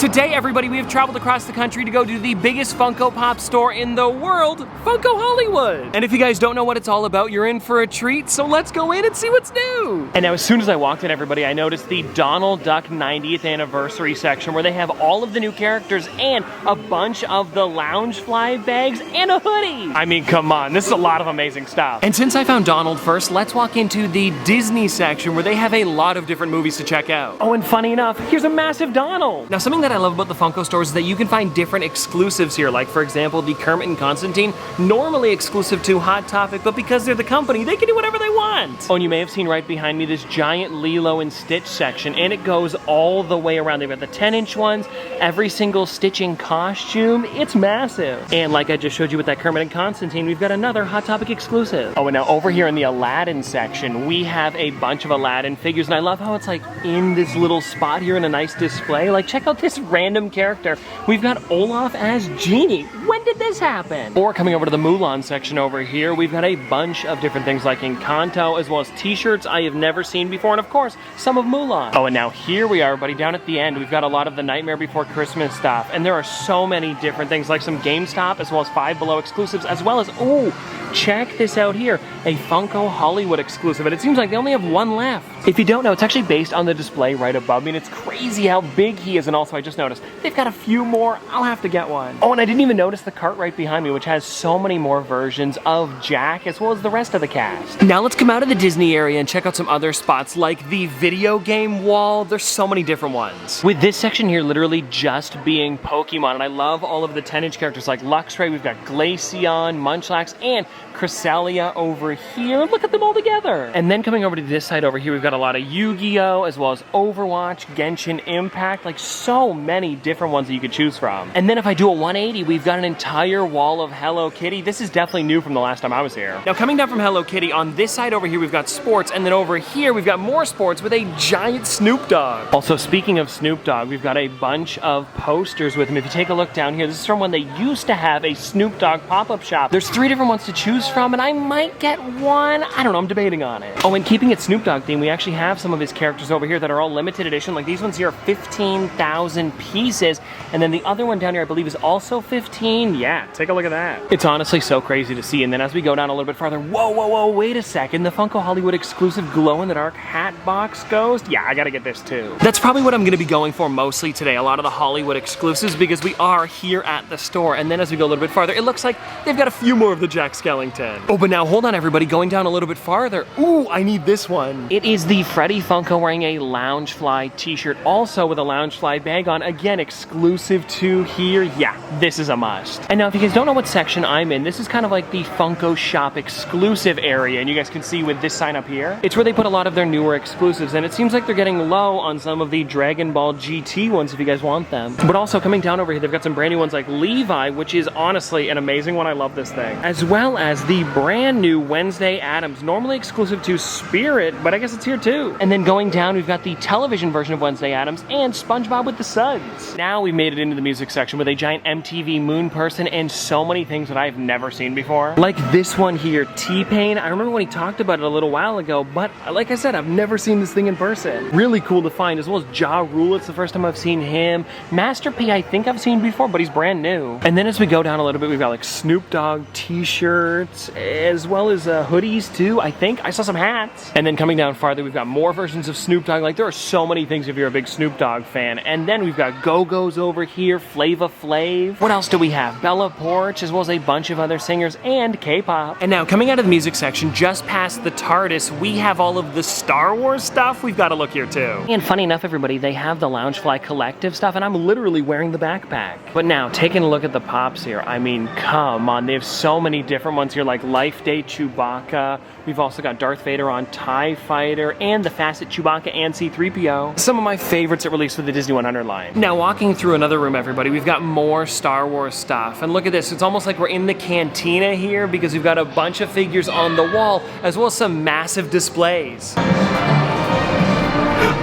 Today, everybody, we have traveled across the country to go to the biggest Funko Pop store in the world, Funko Hollywood. And if you guys don't know what it's all about, you're in for a treat, so let's go in and see what's new. And now, as soon as I walked in, everybody, I noticed the Donald Duck 90th anniversary section where they have all of the new characters and a bunch of the Loungefly bags and a hoodie. I mean, come on, this is a lot of amazing stuff. And since I found Donald first, let's walk into the Disney section where they have a lot of different movies to check out. Oh, and funny enough, here's a massive Donald. Now, something that I love about the Funko stores is that you can find different exclusives here, like for example the Kermit and Constantine, normally exclusive to Hot Topic, but because they're the company, they can do whatever they want. Oh, and you may have seen right behind me this giant Lilo and Stitch section, and it goes all the way around. They've got the 10-inch ones, every single Stitching costume. It's massive. And like I just showed you with that Kermit and Constantine, we've got another Hot Topic exclusive. Oh, and now over here in the Aladdin section, we have a bunch of Aladdin figures, and I love how it's like in this little spot here in a nice display. Like, check out this random character. We've got Olaf as Genie. When did this happen? Or coming over to the Mulan section over here, we've got a bunch of different things like Encanto, as well as t-shirts I have never seen before, and of course, some of Mulan. Oh, and now here we are, everybody, down at the end, we've got a lot of the Nightmare Before Christmas stuff, and there are so many different things, like some GameStop, as well as Five Below exclusives, as well as, oh, check this out here, a Funko Hollywood exclusive, and it seems like they only have one left. If you don't know, it's actually based on the display right above me, and it's crazy how big he is, and also I just noticed they've got a few more. I'll have to get one. Oh, and I didn't even notice the cart right behind me, which has so many more versions of Jack, as well as the rest of the cast. Now let's come out of the Disney area and check out some other spots, like the video game wall. There's so many different ones. With this section here literally just being Pokemon, and I love all of the 10-inch characters like Luxray, we've got Glaceon, Munchlax, and Cresselia over here. Look at them all together. And then coming over to this side over here, we've got a lot of Yu-Gi-Oh! As well as Overwatch, Genshin Impact, like so many different ones that you could choose from. And then if I do a 180, we've got an entire wall of Hello Kitty. This is definitely new from the last time I was here. Now coming down from Hello Kitty, on this side over here, we've got sports, and then over here, we've got more sports with a giant Snoop Dogg. Also, speaking of Snoop Dogg, we've got a bunch of posters with him. If you take a look down here, this is from when they used to have a Snoop Dogg pop-up shop. There's 3 different ones to choose from, and I might get one. I don't know, I'm debating on it. Oh, and keeping it Snoop Dogg theme, we actually have some of his characters over here that are all limited edition. Like these ones here are 15,000 pieces, and then the other one down here I believe is also 15. Yeah, take a look at that. It's honestly so crazy to see. And then as we go down a little bit farther, whoa, wait a second. The Funko Hollywood exclusive glow-in-the-dark hat box ghost. Yeah, I gotta get this too. That's probably what I'm gonna be going for mostly today, a lot of the Hollywood exclusives, because we are here at the store. And then as we go a little bit farther, it looks like they've got a few more of the Jack Skellington. Oh, but now hold on everybody, going down a little bit farther. Ooh, I need this one. It is the Freddy Funko wearing a Loungefly t-shirt, also with a Loungefly bag on, again, exclusive to here. Yeah, this is a must. And now if you guys don't know what section I'm in, this is kind of like the Funko Shop exclusive area, and you guys can see with this sign up here, it's where they put a lot of their newer exclusives, and it seems like they're getting low on some of the Dragon Ball GT ones if you guys want them. But also coming down over here, they've got some brand new ones like Levi, which is honestly an amazing one. I love this thing. As well as the brand new Wednesday Addams, normally exclusive to Spirit, but I guess it's here too. And then going down, we've got the television version of Wednesday Addams and SpongeBob with the Suds. Now we made it into the music section with a giant MTV Moon person and so many things that I've never seen before. Like this one here, T-Pain. I remember when he talked about it a little while ago, but like I said, I've never seen this thing in person. Really cool to find, as well as Ja Rule. It's the first time I've seen him. Master P, I think I've seen before, but he's brand new. And then as we go down a little bit, we've got like Snoop Dogg t-shirts, as well as hoodies too, I think. I saw some hats. And then coming down farther, we've got more versions of Snoop Dogg. Like there are so many things if you're a big Snoop Dogg fan. And then we've got Go-Go's over here, Flava Flav. What else do we have? Bella Poarch, as well as a bunch of other singers and K-pop. And now coming out of the music section, just past the TARDIS, we have all of the Star Wars stuff. We've got to look here too. And funny enough, everybody, they have the Loungefly collective stuff, and I'm literally wearing the backpack. But now, taking a look at the pops here, I mean, come on, they have so many different ones here, like Life Day Chewbacca. We've also got Darth Vader on TIE Fighter, and the Facet Chewbacca and C-3PO. Some of my favorites that released with the Disney 100 line. Now, walking through another room, everybody, we've got more Star Wars stuff. And look at this, it's almost like we're in the cantina here, because we've got a bunch of figures on the wall, as well as some massive displays.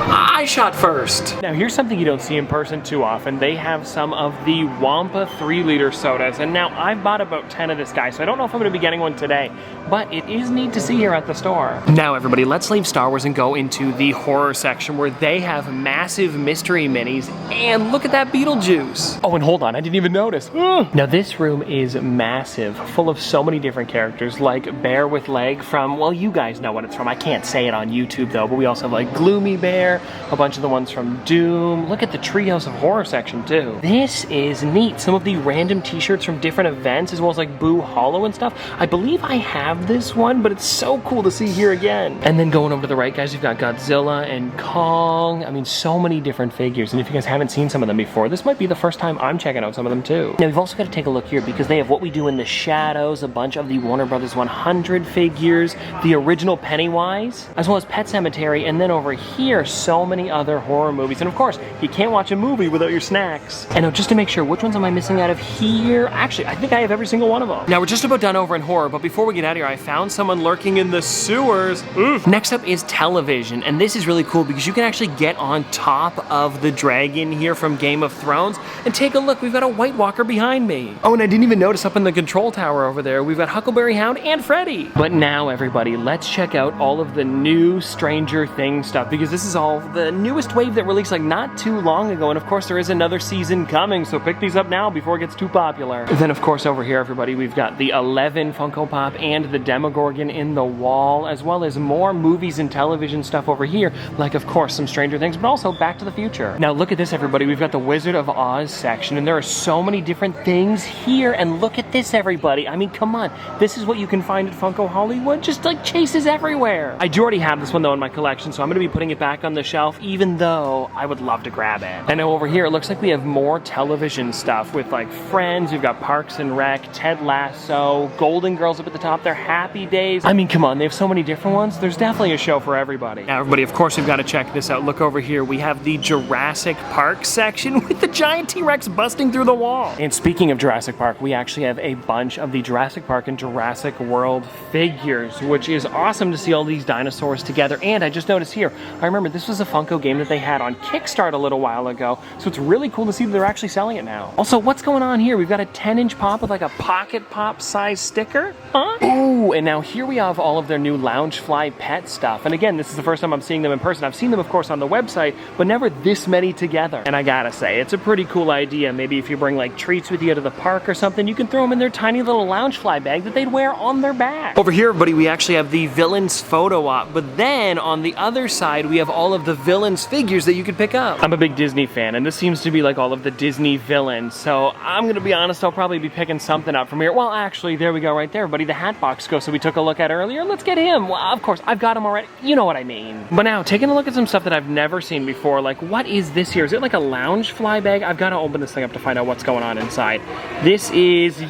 I shot first. Now here's something you don't see in person too often. They have some of the Wampa 3-liter sodas, and now I've bought about 10 of this guy, so I don't know if I'm gonna be getting one today, but it is neat to see here at the store. Now everybody, let's leave Star Wars and go into the horror section where they have massive mystery minis, and look at that Beetlejuice. Oh, and hold on, I didn't even notice. Now this room is massive, full of so many different characters, like Bear with Leg from, well, you guys know what it's from. I can't say it on YouTube though, but we also have like Gloomy Bear, a bunch of the ones from Doom. Look at the Treehouse of Horror section too. This is neat. Some of the random t-shirts from different events, as well as like Boo Hollow and stuff. I believe I have this one, but it's so cool to see here again. And then going over to the right, guys, you've got Godzilla and Kong. I mean, so many different figures. And if you guys haven't seen some of them before, this might be the first time I'm checking out some of them too. Now we've also got to take a look here because they have What We Do in the Shadows, a bunch of the Warner Brothers 100 figures, the original Pennywise, as well as Pet Sematary, and then over here, so many other horror movies. And of course, you can't watch a movie without your snacks. And now just to make sure, which ones am I missing out of here? Actually, I think I have every single one of them. Now we're just about done over in horror, but before we get out of here, I found someone lurking in the sewers. Next up is television, and this is really cool because you can actually get on top of the dragon here from Game of Thrones, and take a look, we've got a White Walker behind me. Oh, and I didn't even notice up in the control tower over there, we've got Huckleberry Hound and Freddy. But now everybody, let's check out all of the new Stranger Things stuff, because this is all the newest wave that released like not too long ago, and of course there is another season coming, so pick these up now before it gets too popular. Then of course over here, everybody, we've got the 11 Funko Pop and the Demogorgon in the wall, as well as more movies and television stuff over here, like of course some Stranger Things, but also Back to the Future. Now look at this, everybody, we've got the Wizard of Oz section, and there are so many different things here, and look at this, everybody. I mean, come on, this is what you can find at Funko Hollywood, just like chases everywhere. I do already have this one though in my collection, so I'm gonna be putting it back on the shelf, even though I would love to grab it. And now over here, it looks like we have more television stuff with like Friends, we've got Parks and Rec, Ted Lasso, Golden Girls up at the top there, Happy Days. I mean, come on, they have so many different ones. There's definitely a show for everybody. Now everybody, of course, we've got to check this out. Look over here, we have the Jurassic Park section with the giant T-Rex busting through the wall. And speaking of Jurassic Park, we actually have a bunch of the Jurassic Park and Jurassic World figures, which is awesome to see all these dinosaurs together. And I just noticed here, I remember this was a Funko game that they had on Kickstarter a little while ago, so it's really cool to see that they're actually selling it now. Also, what's going on here? We've got a 10-inch pop with like a pocket pop size sticker, huh? Ooh, and now here we have all of their new Loungefly pet stuff. And again, this is the first time I'm seeing them in person. I've seen them, of course, on the website, but never this many together. And I gotta say, it's a pretty cool idea. Maybe if you bring like treats with you to the park or something, you can throw them in their tiny little Loungefly bag that they'd wear on their back. Over here, everybody, we actually have the Villains photo op, but then on the other side, we have all of the Villains figures that you could pick up. I'm a big Disney fan, and this seems to be like all of the Disney villains, so I'm gonna be honest, I'll probably be picking something up from here. Well, actually, there we go right there, buddy, the Hatbox Ghost that we took a look at earlier. Let's get him. Well, of course, I've got him already. You know what I mean. But now, taking a look at some stuff that I've never seen before, like what is this here? Is it like a Loungefly bag? I've got to open this thing up to find out what's going on inside. This is,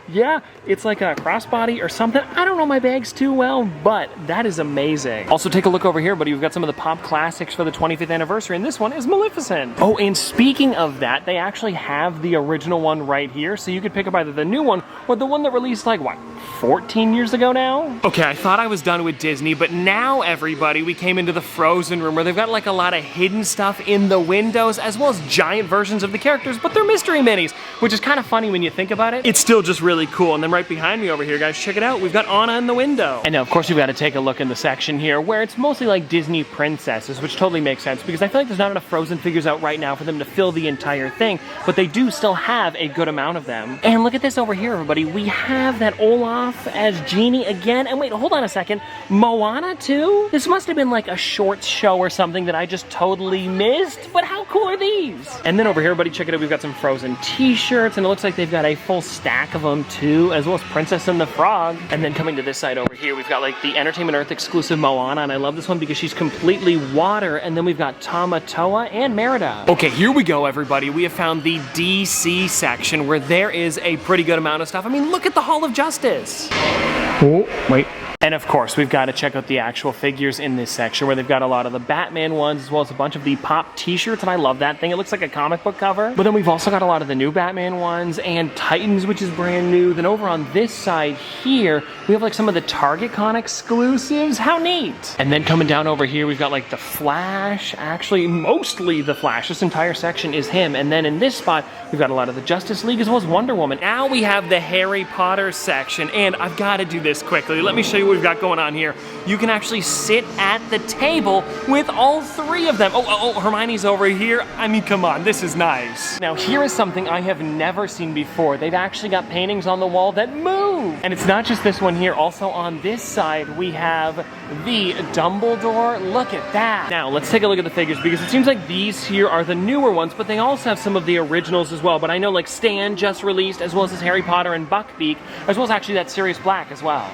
yeah, it's like a crossbody or something. I don't know my bags too well, but that is amazing. Also, take a look over here, buddy. We've got some of the pop classics for the 25th anniversary, and this one is Maleficent. Oh, and speaking of that, they actually have the original one right here, so you could pick up either the new one or the one that released like, what, 14 years ago now? Okay, I thought I was done with Disney, but now, everybody, we came into the Frozen room where they've got like a lot of hidden stuff in the windows, as well as giant versions of the characters, but they're mystery minis, which is kind of funny when you think about it. It's still just really cool. And then right behind me over here, guys, check it out. We've got Anna in the window. And now, of course, we've got to take a look in the section here where it's mostly like Disney princesses, which totally makes sense because I feel like there's not enough Frozen figures out right now for them to fill the entire thing, but they do still have a good amount of them. And look at this over here, everybody. We have that Olaf as Genie again. And wait, hold on a second. Moana too? This must have been like a short show or something that I just totally missed, but how cool are these? And then over here, everybody, check it out. We've got some Frozen t-shirts, and it looks like they've got a full stack of them too, as well as Princess and the Frog. And then coming to this side over here, we've got like the Entertainment Earth exclusive Moana, and I love this one because she's completely water. And then we've got Tamatoa and Merida. Okay, here we go, everybody. We have found the DC section where there is a pretty good amount of stuff. I mean, look at the Hall of Justice. Oh, wait. And of course, we've got to check out the actual figures in this section where they've got a lot of the Batman ones as well as a bunch of the Pop t-shirts, and I love that thing. It looks like a comic book cover. But then we've also got a lot of the new Batman ones and Titans, which is brand new. Then over on this side here, we have like some of the Target Con exclusives. How neat! And then coming down over here, we've got like the Flash, actually mostly the Flash. This entire section is him. And then in this spot, we've got a lot of the Justice League as well as Wonder Woman. Now we have the Harry Potter section, and I've got to do this quickly. Let me show you what we've got going on here. You can actually sit at the table with all three of them. Oh, Hermione's over here. I mean, come on, this is nice. Now here is something I have never seen before. They've actually got paintings on the wall that move. And it's not just this one here. Also on this side, we have the Dumbledore. Look at that. Now let's take a look at the figures because it seems like these here are the newer ones, but they also have some of the originals as well. But I know like Stan just released, as well as this Harry Potter and Buckbeak, as well as actually that Sirius Black as well.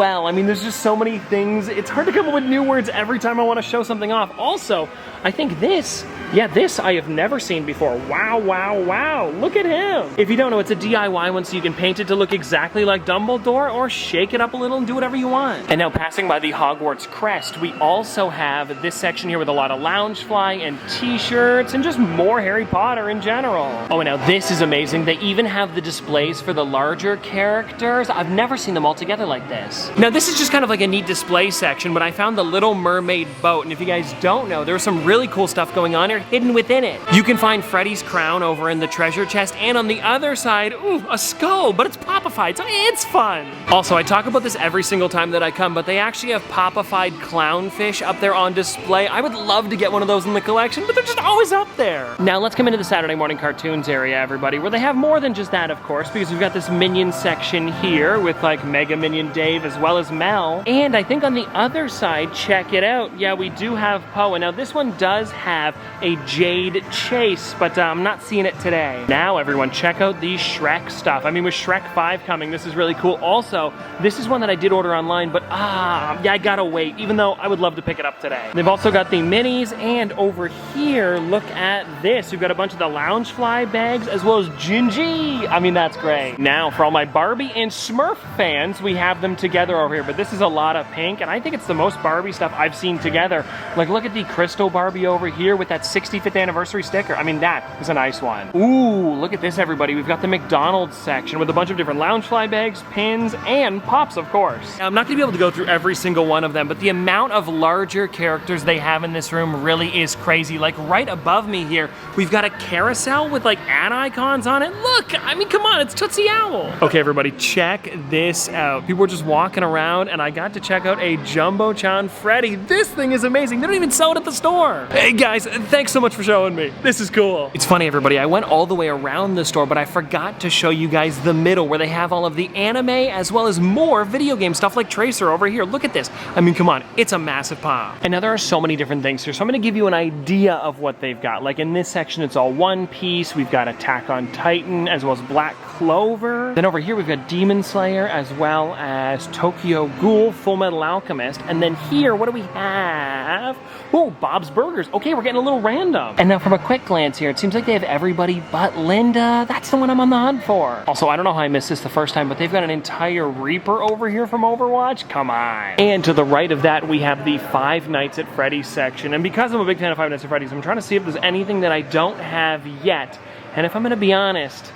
I mean, there's just so many things. It's hard to come up with new words every time I want to show something off. Also, I think this I have never seen before. Wow. Look at him. If you don't know, it's a DIY one, so you can paint it to look exactly like Dumbledore or shake it up a little and do whatever you want. And now passing by the Hogwarts crest, we also have this section here with a lot of loungefly and t-shirts and just more Harry Potter in general. Oh, and now this is amazing. They even have the displays for the larger characters. I've never seen them all together like this. Now this is just kind of like a neat display section, but I found the Little Mermaid boat, and if you guys don't know, there's some really cool stuff going on here hidden within it. You can find Freddy's crown over in the treasure chest, and on the other side, ooh, a skull, but it's popified, so it's fun. Also, I talk about this every single time that I come, but they actually have popified clownfish up there on display. I would love to get one of those in the collection, but they're just always up there. Now let's come into the Saturday morning cartoons area, everybody, where they have more than just that, of course, because we've got this Minion section here with like Mega Minion Dave as well as Mel. And I think on the other side, check it out. Yeah, we do have Poe. And now this one does have a Jade Chase, but I'm not seeing it today. Now everyone, check out the Shrek stuff. I mean, with Shrek 5 coming, this is really cool. Also, this is one that I did order online, but yeah, I gotta wait, even though I would love to pick it up today. They've also got the minis, and over here, look at this. We've got a bunch of the Loungefly bags, as well as Gingy. I mean, that's great. Now, for all my Barbie and Smurf fans, we have them together over here, but this is a lot of pink, and I think it's the most Barbie stuff I've seen together. Like, look at the Crystal Barbie over here with that 65th anniversary sticker. I mean, that was a nice one. Ooh, look at this, everybody. We've got the McDonald's section with a bunch of different Loungefly bags, pins, and Pops, of course. Now, I'm not gonna be able to go through every single one of them, but the amount of larger characters they have in this room really is crazy. Like, right above me here, we've got a carousel with, like, ad icons on it. Look, I mean, come on, it's Tootsie Owl. Okay, everybody, check this out. People were just walking around, and I got to check out a Jumbo-chan Freddy. This thing is amazing. They don't even sell it at the store. Hey, guys, thanks so much for showing me. This is cool. It's funny, everybody. I went all the way around the store, but I forgot to show you guys the middle where they have all of the anime as well as more video game stuff like Tracer over here. Look at this. I mean, come on. It's a massive pop. And now there are so many different things here, so I'm going to give you an idea of what they've got. Like in this section, it's all One Piece. We've got Attack on Titan as well as Black Clover. Then over here, we've got Demon Slayer as well as Tokyo Ghoul, Full Metal Alchemist. And then here, what do we have? Oh, Bob's Burgers. Okay, we're getting a little random. And now from a quick glance here, it seems like they have everybody but Linda. That's the one I'm on the hunt for. Also, I don't know how I missed this the first time, but they've got an entire Reaper over here from Overwatch. Come on. And to the right of that, we have the Five Nights at Freddy's section. And because I'm a big fan of Five Nights at Freddy's, I'm trying to see if there's anything that I don't have yet. And if I'm gonna be honest,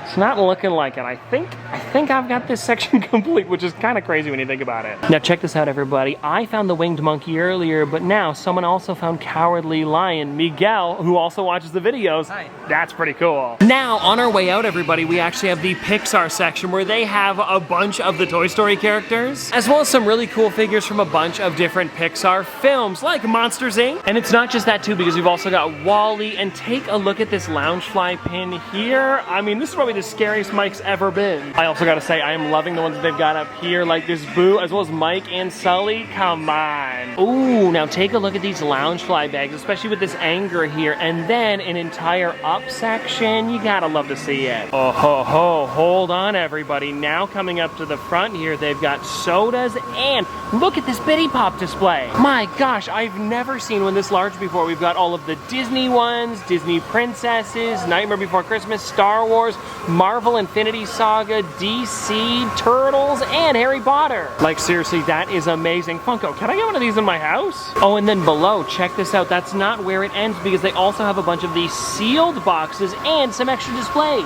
it's not looking like it. I think I've got this section complete, which is kind of crazy when you think about it. Now check this out, everybody. I found the winged monkey earlier, but now someone also found Cowardly Lion. Miguel, who also watches the videos. Hi. That's pretty cool. Now, on our way out, everybody, we actually have the Pixar section where they have a bunch of the Toy Story characters, as well as some really cool figures from a bunch of different Pixar films, like Monsters, Inc. And it's not just that, too, because we've also got WALL-E, and take a look at this Loungefly pin here. I mean, this is probably the scariest Mike's ever been. I also gotta say, I am loving the ones that they've got up here, like this Boo, as well as Mike and Sully. Come on. Ooh, now take a look at these Loungefly bags, especially with this anger here, and then an entire up section. You gotta love to see it. Oh ho ho, hold on, everybody. Now coming up to the front here, they've got sodas, and look at this Bitty Pop display. My gosh, I've never seen one this large before. We've got all of the Disney ones, Disney princesses, Nightmare Before Christmas, Star Wars. Marvel Infinity Saga, DC, Turtles, and Harry Potter. Like seriously, that is amazing. Funko, can I get one of these in my house? Oh, and then below, check this out. That's not where it ends because they also have a bunch of these sealed boxes and some extra displays.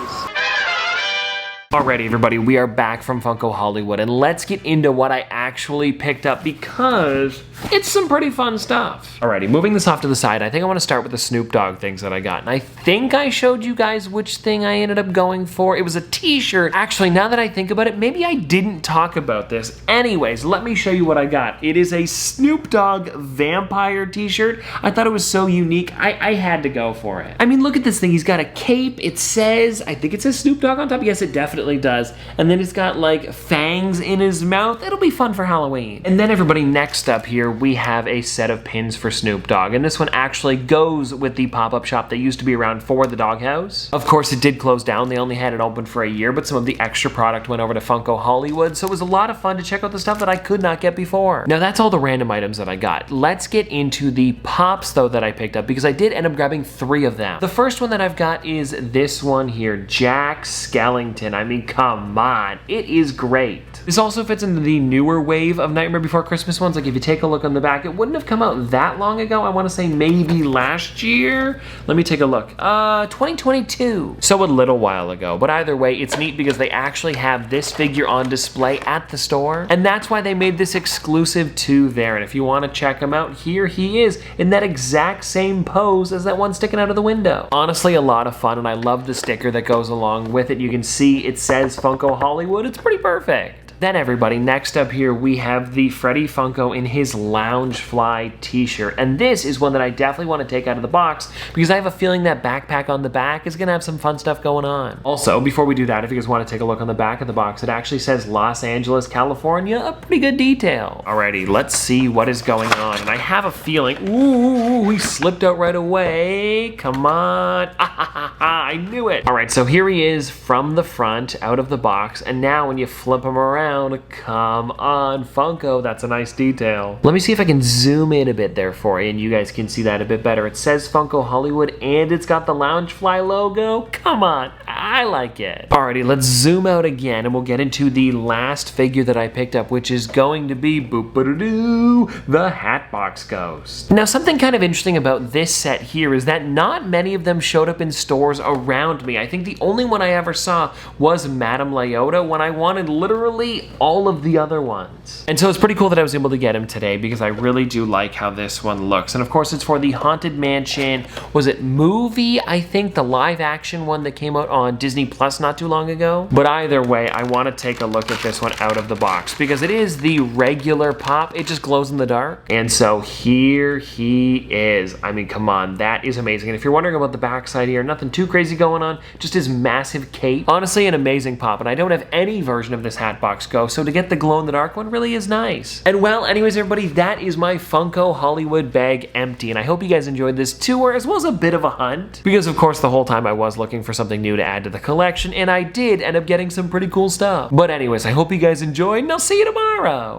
Alrighty everybody, we are back from Funko Hollywood and let's get into what I actually picked up because it's some pretty fun stuff. Alrighty, moving this off to the side, I think I want to start with the Snoop Dogg things that I got. And I think I showed you guys which thing I ended up going for. It was a t-shirt. Actually, now that I think about it, maybe I didn't talk about this. Anyways, let me show you what I got. It is a Snoop Dogg vampire t-shirt. I thought it was so unique, I had to go for it. I mean, look at this thing. He's got a cape. It says, I think it says Snoop Dogg on top. Yes, it definitely does. And then it's got like fangs in his mouth. It'll be fun for Halloween. And then everybody, next up here, we have a set of pins for Snoop Dogg. And this one actually goes with the pop-up shop that used to be around for the doghouse. Of course, it did close down. They only had it open for a year, but some of the extra product went over to Funko Hollywood. So it was a lot of fun to check out the stuff that I could not get before. Now that's all the random items that I got. Let's get into the pops though that I picked up because I did end up grabbing 3 of them. The first one that I've got is this one here, Jack Skellington. I mean, come on, it is great. This also fits into the newer wave of Nightmare Before Christmas ones. Like if you take a look on the back, it wouldn't have come out that long ago. I want to say maybe last year. Let me take a look. 2022. So a little while ago. But either way, it's neat because they actually have this figure on display at the store. And that's why they made this exclusive to there. And if you want to check him out, here he is in that exact same pose as that one sticking out of the window. Honestly, a lot of fun. And I love the sticker that goes along with it. You can see it says Funko Hollywood. It's pretty perfect. Then everybody, next up here we have the Freddy Funko in his Loungefly t-shirt. And this is one that I definitely want to take out of the box because I have a feeling that backpack on the back is going to have some fun stuff going on. Also, before we do that, if you guys want to take a look on the back of the box, it actually says Los Angeles, California, a pretty good detail. Alrighty, let's see what is going on. And I have a feeling, ooh, he slipped out right away. Come on. I knew it. Alright, so here he is from the front, out of the box. And now when you flip him around, come on, Funko, that's a nice detail. Let me see if I can zoom in a bit there for you and you guys can see that a bit better. It says Funko Hollywood and it's got the Loungefly logo. Come on, I like it. Alrighty, let's zoom out again and we'll get into the last figure that I picked up, which is going to be boop-a-doo, the Hatbox Ghost. Now, something kind of interesting about this set here is that not many of them showed up in stores around me. I think the only one I ever saw was Madame Leota when I wanted literally all of the other ones. And so it's pretty cool that I was able to get him today because I really do like how this one looks. And of course it's for the Haunted Mansion, was it movie? I think the live action one that came out on Disney Plus not too long ago. But either way, I want to take a look at this one out of the box because it is the regular pop. It just glows in the dark. And so here he is. I mean, come on, that is amazing. And if you're wondering about the backside here, nothing too crazy going on, just his massive cape. Honestly, an amazing pop. And I don't have any version of this Hatbox Ghost, so to get the glow-in-the-dark one really is nice. And well, anyways, everybody, that is my Funko Hollywood bag empty, and I hope you guys enjoyed this tour as well as a bit of a hunt, because of course the whole time I was looking for something new to add to the collection, and I did end up getting some pretty cool stuff. But anyways, I hope you guys enjoyed, and I'll see you tomorrow!